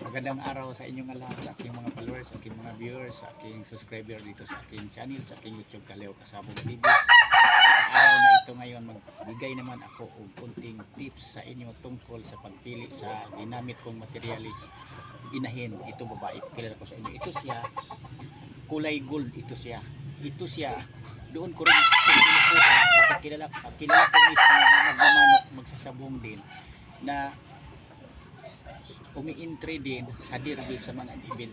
Magandang araw sa inyong lahat, sa aking mga followers, sa aking mga viewers, sa aking subscriber dito sa aking channel, sa aking YouTube Kaleo Kasabong TV. Sa araw na ito ngayon, magbigay naman ako og kunting tips sa inyo tungkol sa pagpili sa ginamit kong materialis. Inahin, ito babae, kilala ko sa inyo. Ito siya, kulay gold ito siya. Ito siya, doon ko rin kinukuha, kilala ko mismo na magmamanok, magsasabong din, na umiintre din sa derby sa mga event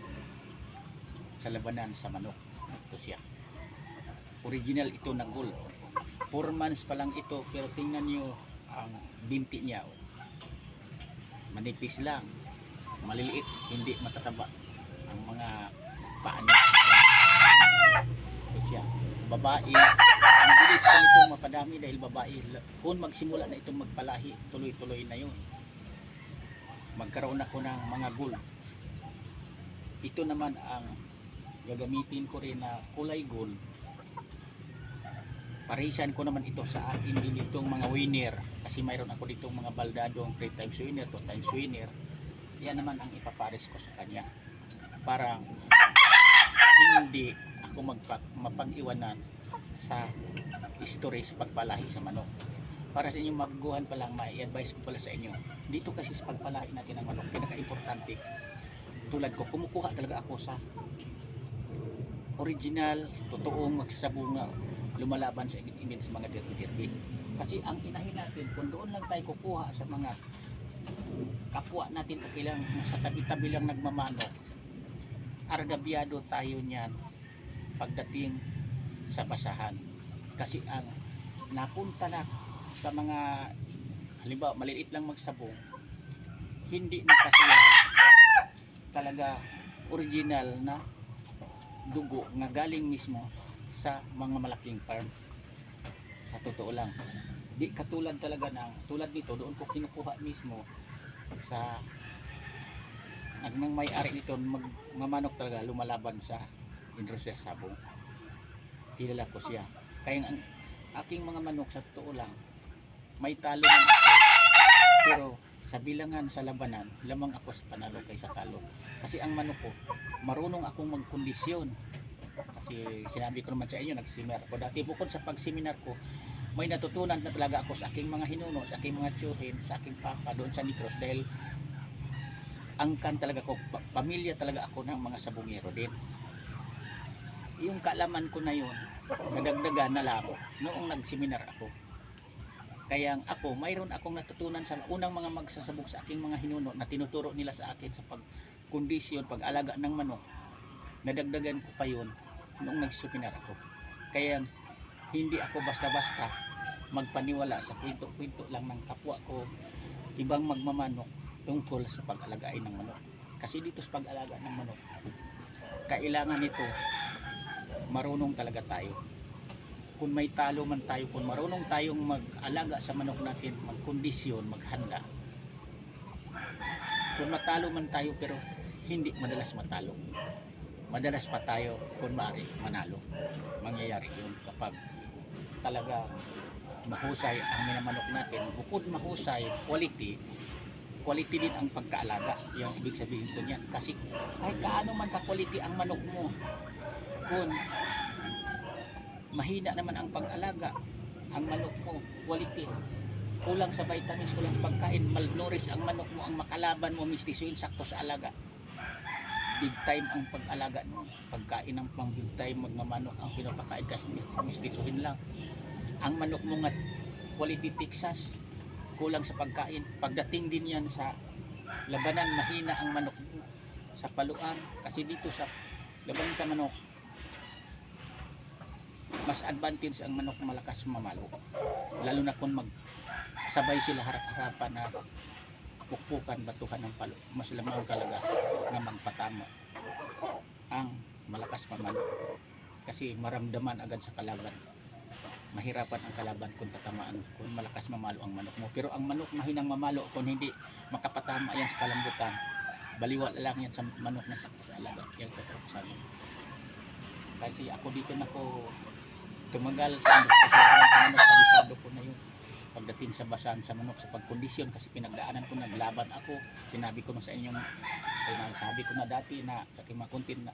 sa labanan sa manok. Ito siya, original ito na gold. 4 months pa lang ito, pero tingnan nyo ang binti niya, manipis lang, maliliit, hindi matataba ang mga paa niya. Ito siya, babae. Ang bilis pa nito mapadami dahil babae. Kung magsimula na itong magpalahi, tuloy-tuloy na yun, magkaroon ako ng mga gold. Ito naman ang gagamitin ko rin na kulay gold. Parisan ko naman ito sa akin din itong mga winner, kasi mayroon ako ditong mga baldadong 3 times winner, 2 times winner. Yan naman ang ipapares ko sa kanya para hindi ako mapag-iwanan sa stories pagpalahi sa manok. Para sa inyong maguguhan pa lang, may advice ko pala sa inyo. Dito kasi sa pagpalahi natin ng manok, pinaka-importante, tulad ko, kumukuha talaga ako sa original, totoong magsasabong na lumalaban sa event sa mga derby. Kasi ang inahin natin, kung doon lang tayo kukuha sa mga kapwa natin kakilang sa tabi-tabi lang nagmamanok, argabyado tayo niyan pagdating sa basahan. Kasi ang napunta na sa mga, halimbawa maliliit lang magsabong, hindi na kasi yan talaga original na dugo nga galing mismo sa mga malaking farm. Sa totoo lang, di katulad talaga ng tulad nito, doon ko kinukuha mismo sa nang may-ari nito, magmamanok talaga, lumalaban sa industria sabong. Kilala ko siya. Kaya ang aking mga manok, sa totoo lang, may talo man ako, pero sa bilangan sa labanan, lamang ako sa panalo kaysa talo. Kasi ang manok ko, marunong akong magkondisyon. Kasi sinabi ko naman sa inyo, nagseminar ako dati. Bukod sa pagseminar ko, may natutunan na talaga ako sa aking mga hinuno, sa aking mga tiyuhin, sa aking papa doon sa Negros, dahil angkan talaga ko, pamilya talaga ako ng mga sabungero din. Yung kaalaman ko na yun, nadagdagan na lang noong nagseminar ako. Kaya ako, mayroon akong natutunan sa unang mga magsasabog sa aking mga hinuno na tinuturo nila sa akin sa pagkondisyon, pag-alaga ng manok. Nadagdagan ko pa yun noong nagseminar ako. Kaya hindi ako basta-basta magpaniwala sa kwento-kwento lang ng kapwa ko, ibang magmamanok, tungkol sa pag-alagain ng manok. Kasi dito sa pag-alaga ng manok, kailangan nito marunong talaga tayo. Kung may talo man tayo, kung marunong tayong mag-alaga sa manok natin, magkondisyon, maghanda. Kung matalo man tayo, pero hindi madalas matalo, madalas pa tayo kung maaari manalo. Mangyayari yun kapag talaga mahusay ang minamanok natin. Bukod mahusay, quality din ang pagkaalaga. Yung ibig sabihin ko niyan, kasi kahit kaano man ka-quality ang manok mo, kung mahina naman ang pag-alaga, ang manok mo, quality, kulang sa vitamins, kulang sa pagkain, malnourished ang manok mo, ang makalaban mo, mistisuin sakto sa alaga. Big time ang pag-alaga mo, pagkain ng pang big time, magmamanok ang pinapakain kasi mistisuin lang. Ang manok mo nga quality Texas, kulang sa pagkain, pagdating din yan sa labanan, mahina ang manok mo sa paluan. Kasi dito sa labanan sa manok, mas advantage ang manok malakas mamalo, lalo na kung magsabay sila harap-harapan na pukpukan, batuhan ng palo. Mas lamang talaga na magpatama ang malakas mamalo, kasi maramdaman agad sa kalaban. Mahirapan ang kalaban kung tatamaan, kung malakas mamalo ang manok mo. Pero ang manok mahinang mamalo, kung hindi makapatama yan sa kalambutan, baliwala lang yan sa manok na sakto sa alaga. Yan ko sabi. Kasi ako dito na ko tumagal sa industry sa manok, kabisado ko na yun. pagdating sa basan sa manok sa pagkondisyon, kasi pinagdaanan ko, naglaban ako. Sinabi ko na sa inyong, sabi ko na dati na sa aking mga content na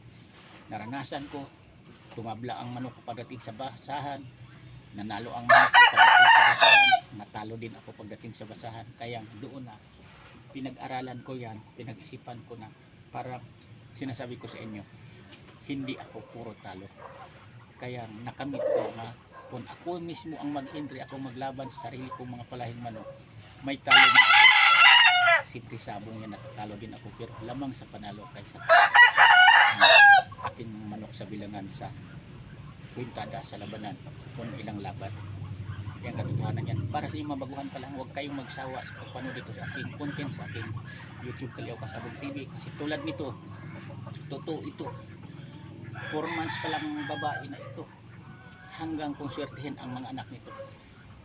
naranasan ko, tumabla ang manok ko pagdating sa basahan, nanalo ang manok ko pagdating sa basahan, natalo din ako pagdating sa basahan. Kaya doon na pinag-aralan ko yan, pinag-isipan ko na, para sinasabi ko sa inyo, hindi ako puro talo. Kaya nakamit ko na kung ako mismo ang mag-entry, ako maglaban sa sarili kong mga palahing manok, may talo na ako. Siyempre sabong yan, natatalo din ako, pero lamang sa panalo kaysa aking manok sa bilangan sa kwintada sa labanan kung ilang laban. Yan katotohanan yan. Para sa inyong mabaguhan pa lang, huwag kayong magsawa sa pagpanood dito sa aking content, sa aking YouTube Kalyaw Kasabog TV, kasi tulad nito, totoo ito, 4 months pa lang babae na ito, hanggang kung swertihin ang mga anak nito,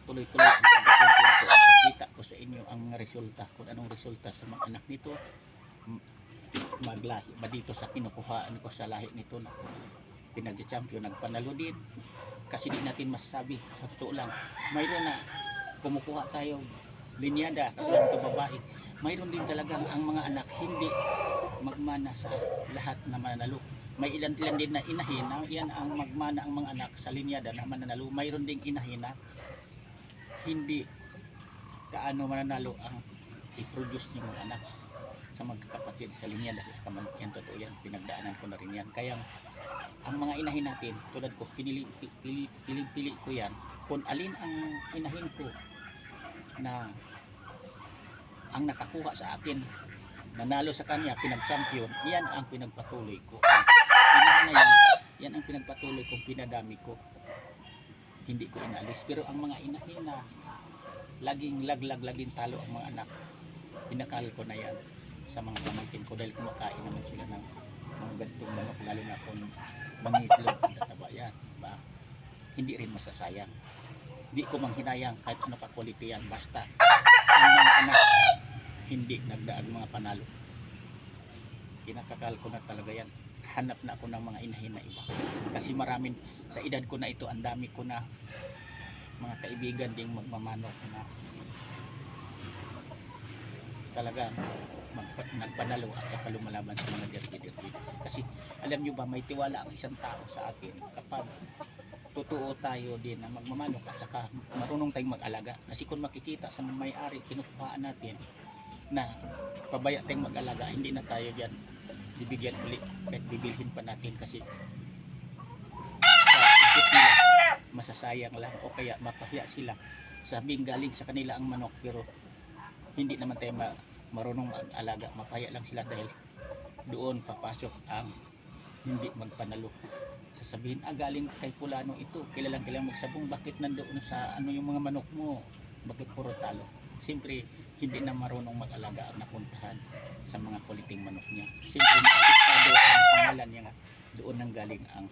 tuloy-tuloy ang pag-content ko. Pakita ko sa inyo ang mga resulta, kung anong resulta sa mga anak nito, maglahi ba dito sa kinukuhaan ko sa lahi nito na pinag-champion, nagpanalo din. Kasi di natin masasabi, sa totoo lang, mayroon na kumukuha tayo linyada, kasi ito babae, mayroon din talagang ang mga anak hindi magmana sa lahat na mananalo. May ilan din na inahin na yan ang magmana ang mga anak sa linyada na mananalo. Mayroon ding inahin na hindi kaano mananalo ang i-produce niyo mga anak sa magkakapatid sa linyada sa kamanok. Yan totoo yan, pinagdaanan ko na rin yan. Kaya ang mga inahin natin, tulad ko, pili ko yan, kung alin ang inahin ko na ang nakakuha sa akin, nanalo sa kanya, pinag-champion, yan ang pinagpatuloy ko. Inahin na yan ang pinagpatuloy kong pinadami ko, hindi ko inalis. Pero ang mga inahin na laging laglag, laging talo ang mga anak, pinakal ko na yan sa mga pamangkin ko, dahil kumakain naman sila ng mga ganitong manok, lalo na kung mangitlog ang tataba yan, diba? Hindi rin masasayang. Hindi ko manghinayang kahit ano ka quality yan, basta ang mga anak hindi nagdaag mga panalo. Kinakakal ko na talaga yan. Hanap na ako ng mga inahin na iba, kasi maraming sa edad ko na ito, ang dami ko na mga kaibigan ding magmamanok na talaga nagpanalo at saka lumalaban sa mga derby. Kasi alam nyo ba, may tiwala ang isang tao sa atin kapag totoo tayo din na magmamanok at saka marunong tayong mag-alaga. Kasi kung makikita sa may-ari, kinukuhaan natin na pabaya tayong mag-alaga, hindi na tayo dyan bibigyan ulit kahit bibilhin pa natin, kasi sa isip nila masasayang lang o kaya mapahiya sila, sabing galing sa kanila ang manok, pero hindi naman tayo marunong mag-alaga, mapahiya lang sila dahil doon papasok ang hindi magpanalo. Sasabihin, galing kay Pulano ito, kilalang magsabong, bakit nandoon sa ano yung mga manok mo, bakit puro talo? Siyempre hindi na marunong mag-alaga ang napuntahan sa mga kuliting manok niya. Siyempre naapektado ang pangalan niya nga, doon nang galing ang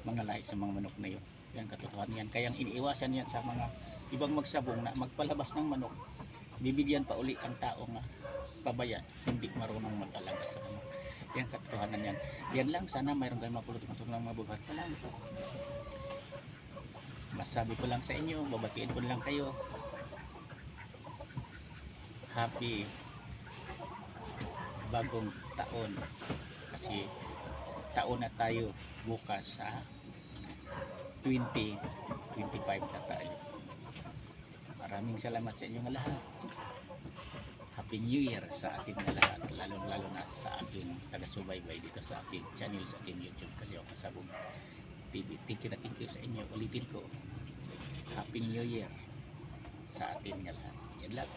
mga lahi sa mga manok na yun. Yan katotohanan yan. Kaya iniiwasan yan sa mga ibang magsabong na magpalabas ng manok, bibigyan pa uli ang tao nga pabaya, hindi marunong mag-alaga sa manok. Yan katotohanan yan. Yan lang, sana mayroon kayong mapulot ng mga buhat pa lang. Masabi ko lang sa inyo, babatiin ko lang kayo, happy bagong taon, kasi taon na tayo bukas sa 2025 na tayo. Maraming salamat sa inyong lahat. Happy New Year sa ating lahat, lalo na sa ating taga-subaybay dito sa ating channel, sa ating YouTube Kalyaw Kasabog TV. Thank you sa inyo. Ulitin ko, Happy New Year sa ating lahat. Yan lang.